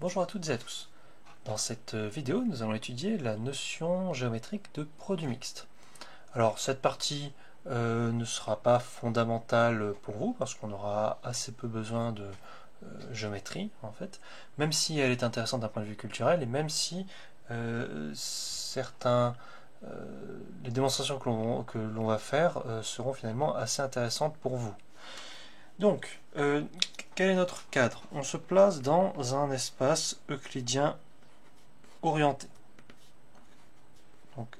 Bonjour à toutes et à tous. Dans cette vidéo, nous allons étudier la notion géométrique de produit mixte. Alors cette partie ne sera pas fondamentale pour vous parce qu'on aura assez peu besoin de géométrie en fait, même si elle est intéressante d'un point de vue culturel et même si les démonstrations que l'on va faire seront finalement assez intéressantes pour vous. Donc, quel est notre cadre? On se place dans un espace euclidien orienté. Donc,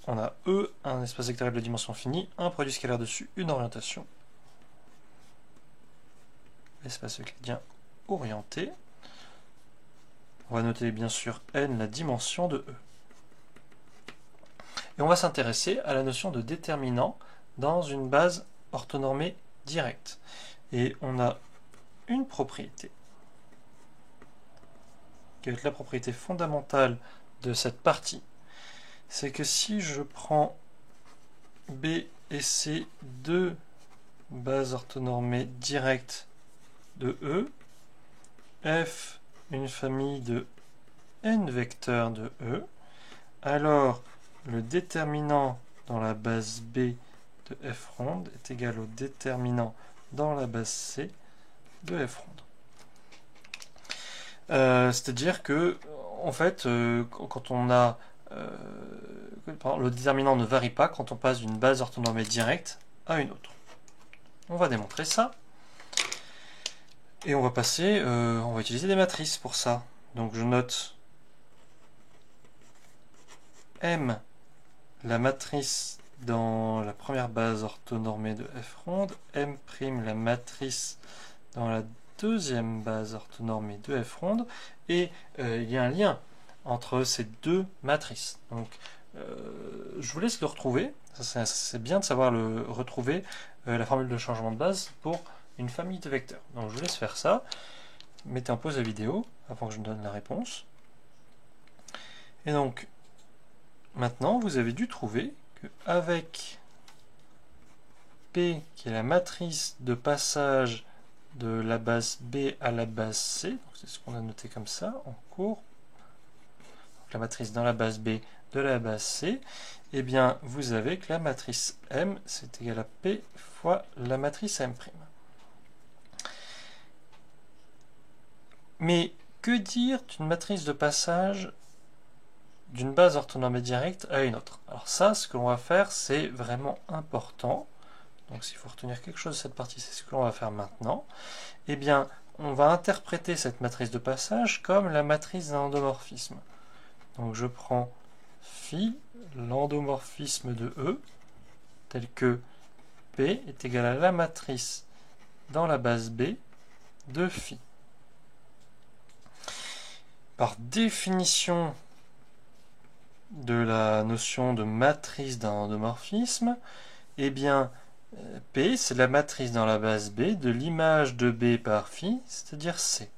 on a E, un espace vectoriel de dimension finie, un produit scalaire dessus, une orientation. Espace euclidien orienté. On va noter bien sûr n la dimension de E. Et on va s'intéresser à la notion de déterminant dans une base orthonormée directe. Et on a une propriété qui va être la propriété fondamentale de cette partie. C'est que si je prends B et C, deux bases orthonormées directes de E, F une famille de n vecteurs de E, alors le déterminant dans la base B de F ronde est égal au déterminant dans la base C de F ronde. C'est-à-dire que, en fait, quand on a le déterminant ne varie pas quand on passe d'une base orthonormée directe à une autre. On va démontrer ça. Et on va utiliser des matrices pour ça. Donc je note M, la matrice dans la première base orthonormée de F ronde, M', la matrice dans la deuxième base orthonormée de F ronde, et il y a un lien entre ces deux matrices. Donc je vous laisse le retrouver. C'est bien de savoir retrouver la formule de changement de base pour une famille de vecteurs. Donc je vous laisse faire ça. Mettez en pause la vidéo avant que je donne la réponse. Et donc, maintenant, vous avez dû trouver qu'avec P, qui est la matrice de passage de la base B à la base C, c'est ce qu'on a noté comme ça en cours, donc la matrice dans la base B de la base C, et bien vous avez que la matrice M, c'est égal à P fois la matrice M'. Mais que dire d'une matrice de passage d'une base orthonormée directe à une autre? Alors ça, ce que l'on va faire, c'est vraiment important. Donc s'il faut retenir quelque chose de cette partie, c'est ce que l'on va faire maintenant. Eh bien, on va interpréter cette matrice de passage comme la matrice d'un endomorphisme. Donc je prends phi, l'endomorphisme de E, tel que P est égal à la matrice dans la base B de phi. Par définition de la notion de matrice d'un endomorphisme, eh bien, P, c'est la matrice dans la base B de l'image de B par phi, c'est-à-dire C.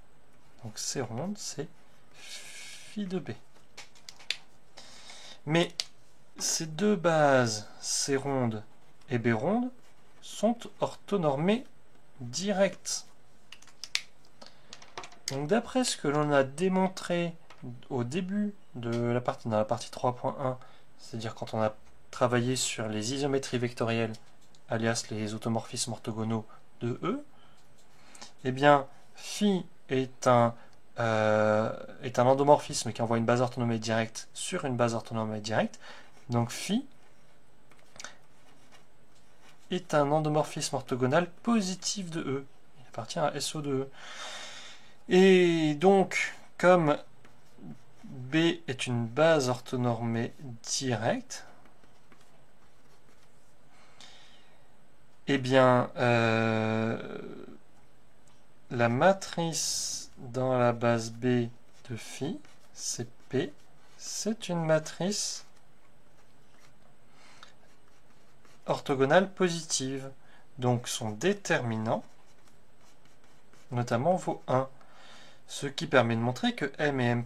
Donc C ronde, c'est phi de B. Mais ces deux bases, C ronde et B ronde, sont orthonormées directes. Donc d'après ce que l'on a démontré au début de la partie, dans la partie 3.1, c'est-à-dire quand on a travaillé sur les isométries vectorielles, alias les automorphismes orthogonaux de E, eh bien, phi est un endomorphisme qui envoie une base orthonormée directe sur une base orthonormée directe. Donc phi est un endomorphisme orthogonal positif de E. Il appartient à SO de E. Et donc, comme B est une base orthonormée directe, eh bien, la matrice dans la base B de phi, c'est P, c'est une matrice orthogonale positive. Donc son déterminant, notamment, vaut 1. Ce qui permet de montrer que M et M'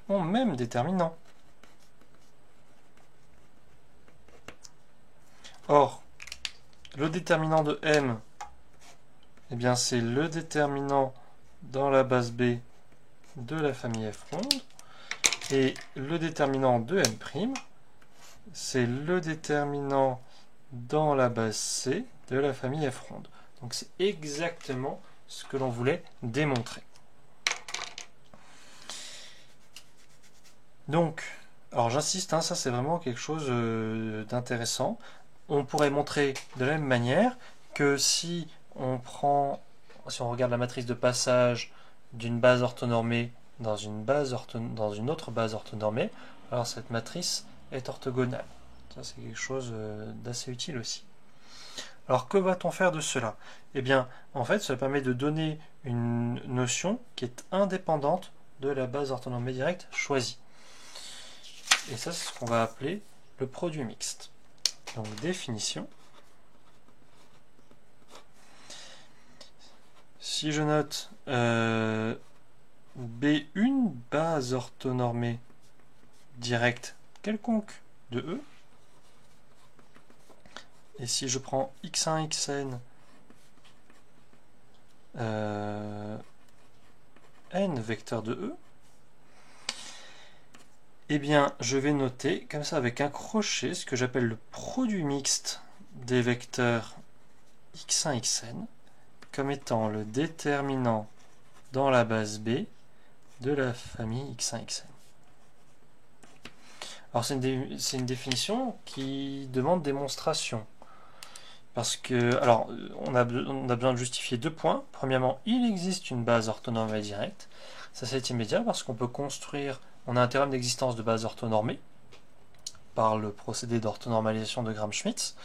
ont même déterminant. Or, le déterminant de M, eh bien c'est le déterminant dans la base B de la famille f ronde. Et le déterminant de M', c'est le déterminant dans la base C de la famille f ronde. Donc c'est exactement ce que l'on voulait démontrer. Donc, alors j'insiste, hein, ça c'est vraiment quelque chose d'intéressant. On pourrait montrer de la même manière que si on regarde la matrice de passage d'une base orthonormée dans une autre base orthonormée, alors cette matrice est orthogonale. Ça c'est quelque chose d'assez utile aussi. Alors que va-t-on faire de cela? Eh bien, en fait, ça permet de donner une notion qui est indépendante de la base orthonormée directe choisie. Et ça, c'est ce qu'on va appeler le produit mixte. Donc, définition. Si je note B1 base orthonormée directe quelconque de E, et si je prends x1, xn, n vecteurs de E, eh bien, je vais noter, comme ça, avec un crochet, ce que j'appelle le produit mixte des vecteurs x1, xn, comme étant le déterminant dans la base B de la famille x1, xn. Alors, c'est une définition qui demande démonstration. Parce que, alors, on a besoin de justifier 2 points. Premièrement, il existe une base orthonormée directe. Ça, c'est immédiat parce qu'on peut construire. On a un théorème d'existence de base orthonormée par le procédé d'orthonormalisation de Gram-Schmitz.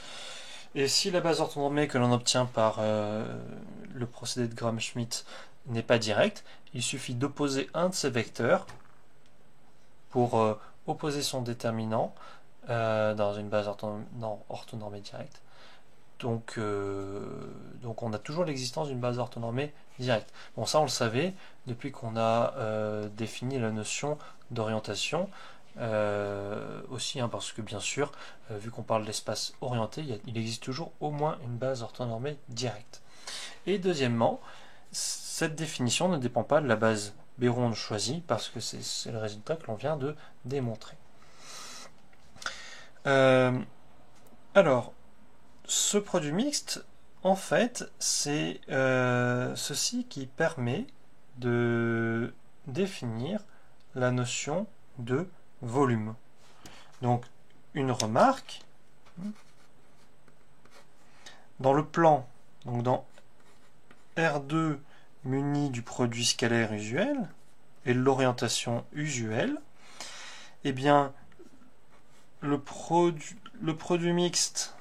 Et si la base orthonormée que l'on obtient par le procédé de Gram-Schmitz n'est pas directe, il suffit d'opposer un de ces vecteurs pour opposer son déterminant dans une base orthonormée directe. Donc on a toujours l'existence d'une base orthonormée directe. Bon, ça on le savait depuis qu'on a défini la notion d'orientation aussi, hein, parce que bien sûr, vu qu'on parle d'espace orienté, il existe toujours au moins une base orthonormée directe. Et deuxièmement, cette définition ne dépend pas de la base B ronde choisie, parce que c'est le résultat que l'on vient de démontrer. Alors, ce produit mixte, en fait, c'est ceci qui permet de définir la notion de volume. Donc, une remarque, dans le plan, donc dans R2 muni du produit scalaire usuel et de l'orientation usuelle, eh bien, le produit mixte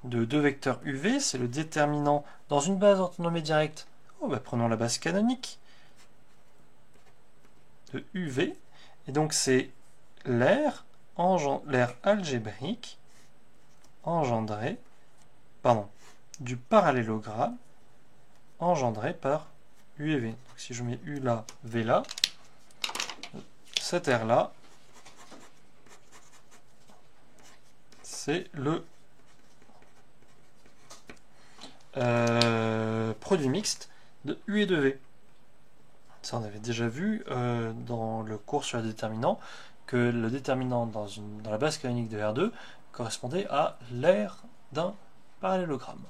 de deux vecteurs UV, c'est le déterminant dans une base orthonormée directe. Oh, bah, prenons la base canonique de UV, et donc c'est l'air algébrique engendré, du parallélogramme engendré par U et V. Donc si je mets U là, V là, cet air là, c'est le produit mixte de U et de V. Ça, on avait déjà vu dans le cours sur le déterminant que le déterminant dans la base canonique de R2 correspondait à l'aire d'un parallélogramme.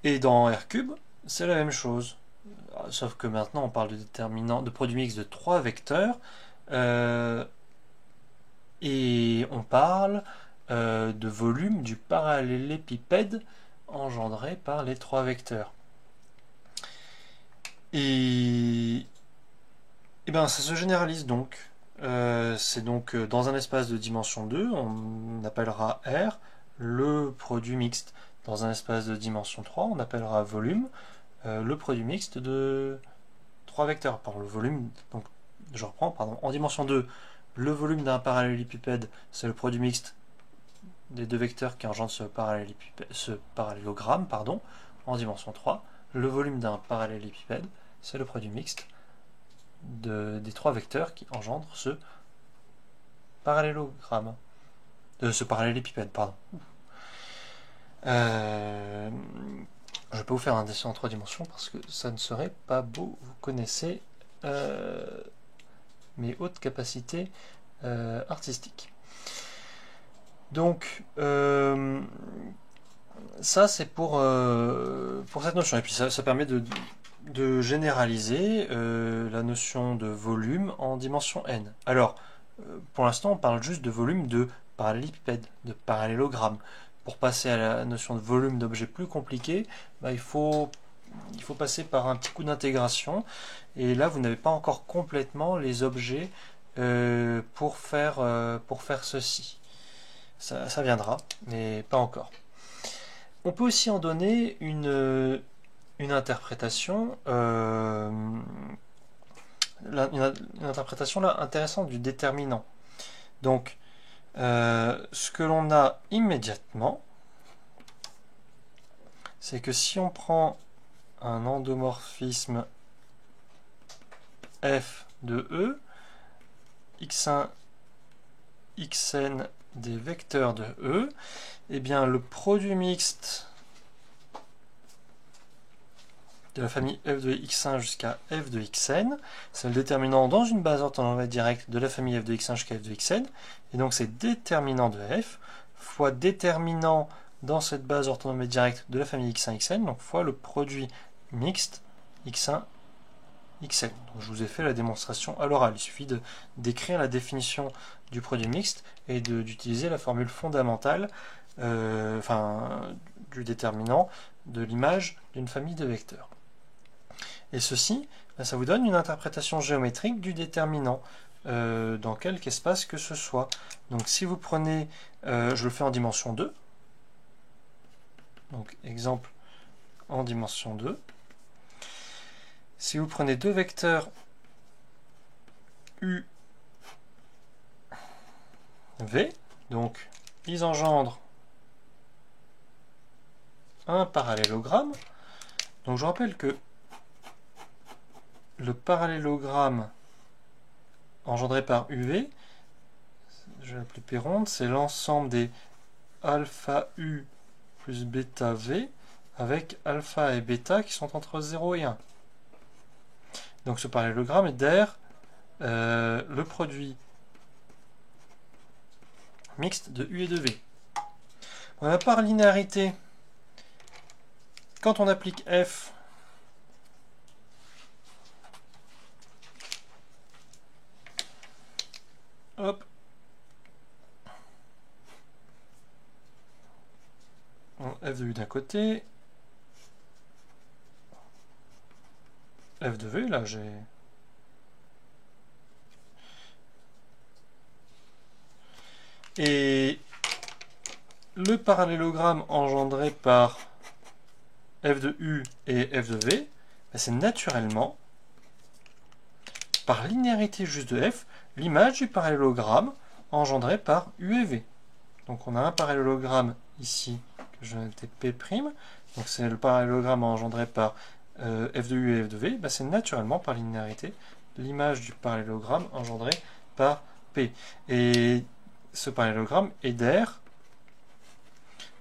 Et dans R3, c'est la même chose. Sauf que maintenant, on parle de déterminant, de produit mixte de 3 vecteurs. Et on parle de volume du parallélépipède engendré par les 3 vecteurs. Et bien, ça se généralise donc. C'est donc dans un espace de dimension 2, on appellera R le produit mixte. Dans un espace de dimension 3, on appellera volume le produit mixte de 3 vecteurs. Par le volume, donc je reprends, pardon, en dimension 2, le volume d'un parallélépipède, c'est le produit mixte des deux vecteurs qui engendrent ce parallélogramme, pardon. En dimension 3, le volume d'un parallélépipède, c'est le produit mixte des 3 vecteurs qui engendrent ce parallélogramme. Ce parallélépipède, pardon. Je ne vais pas vous faire un dessin en 3 dimensions parce que ça ne serait pas beau. Vous connaissez mes hautes capacités artistiques. Donc, ça c'est pour cette notion. Et puis ça permet de généraliser la notion de volume en dimension n. Alors, pour l'instant, on parle juste de volume de parallélépipède, de parallélogramme. Pour passer à la notion de volume d'objets plus compliqués, bah, il faut passer par un petit coup d'intégration. Et là, vous n'avez pas encore complètement les objets pour faire ceci. Ça viendra, mais pas encore. On peut aussi en donner une interprétation, une interprétation là intéressante du déterminant. Donc, ce que l'on a immédiatement, c'est que si on prend un endomorphisme f de E, x1, xn des vecteurs de E, eh bien le produit mixte de la famille f de x1 jusqu'à f de xn, c'est le déterminant dans une base orthonormée directe de la famille f de x1 jusqu'à f de xn, et donc c'est déterminant de f fois déterminant dans cette base orthonormée directe de la famille x1 xn, donc fois le produit mixte x1 xn. Donc, je vous ai fait la démonstration à l'oral, il suffit d'écrire la définition du produit mixte et d'utiliser la formule fondamentale du déterminant de l'image d'une famille de vecteurs. Et ceci, ça vous donne une interprétation géométrique du déterminant dans quelque espace que ce soit. Donc si vous prenez, je le fais en dimension 2, donc exemple en dimension 2, si vous prenez deux vecteurs U, V, donc ils engendrent un parallélogramme. Donc je rappelle que le parallélogramme engendré par UV, je vais l'appeler P ronde, c'est l'ensemble des alpha U plus bêta V avec alpha et bêta qui sont entre 0 et 1. Donc ce parallélogramme est d'air le produit mixte de U et de V. Par linéarité, quand on applique F hop, F de U d'un côté, F de V, là j'ai... Et le parallélogramme engendré par f de U et f de V, c'est naturellement, par linéarité juste de f, l'image du parallélogramme engendré par U et V. Donc on a un parallélogramme ici, que je vais noter P', donc c'est le parallélogramme engendré par f de U et f de V, c'est naturellement par linéarité l'image du parallélogramme engendré par P. Et ce parallélogramme est d'air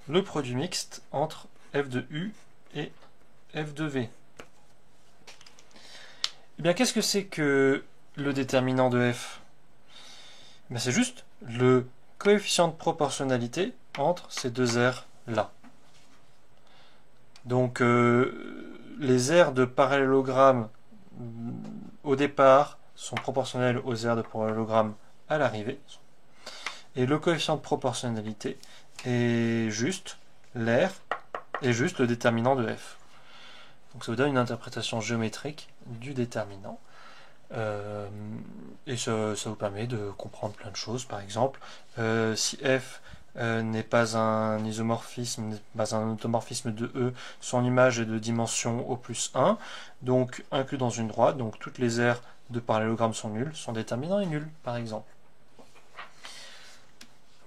le produit mixte entre f de U et f de V. Eh bien, qu'est-ce que c'est que le déterminant de f? C'est juste le coefficient de proportionnalité entre ces deux aires-là. Donc, les aires de parallélogramme au départ sont proportionnelles aux aires de parallélogramme à l'arrivée. Et le coefficient de proportionnalité est juste l'aire est juste le déterminant de f. Donc ça vous donne une interprétation géométrique du déterminant. Et ça vous permet de comprendre plein de choses. Par exemple, si f n'est pas un isomorphisme, n'est pas un automorphisme de E, son image est de dimension O plus 1, donc inclus dans une droite, donc toutes les aires de parallélogramme sont nulles, son déterminant est nul, par exemple.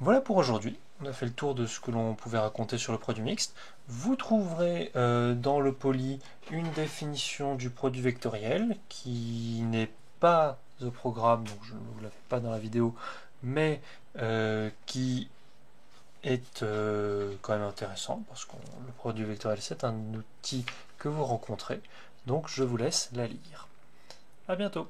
Voilà pour aujourd'hui. On a fait le tour de ce que l'on pouvait raconter sur le produit mixte. Vous trouverez dans le poly une définition du produit vectoriel qui n'est pas au programme, donc je ne vous la fais pas dans la vidéo, mais qui est quand même intéressant parce que le produit vectoriel c'est un outil que vous rencontrez. Donc je vous laisse la lire. À bientôt.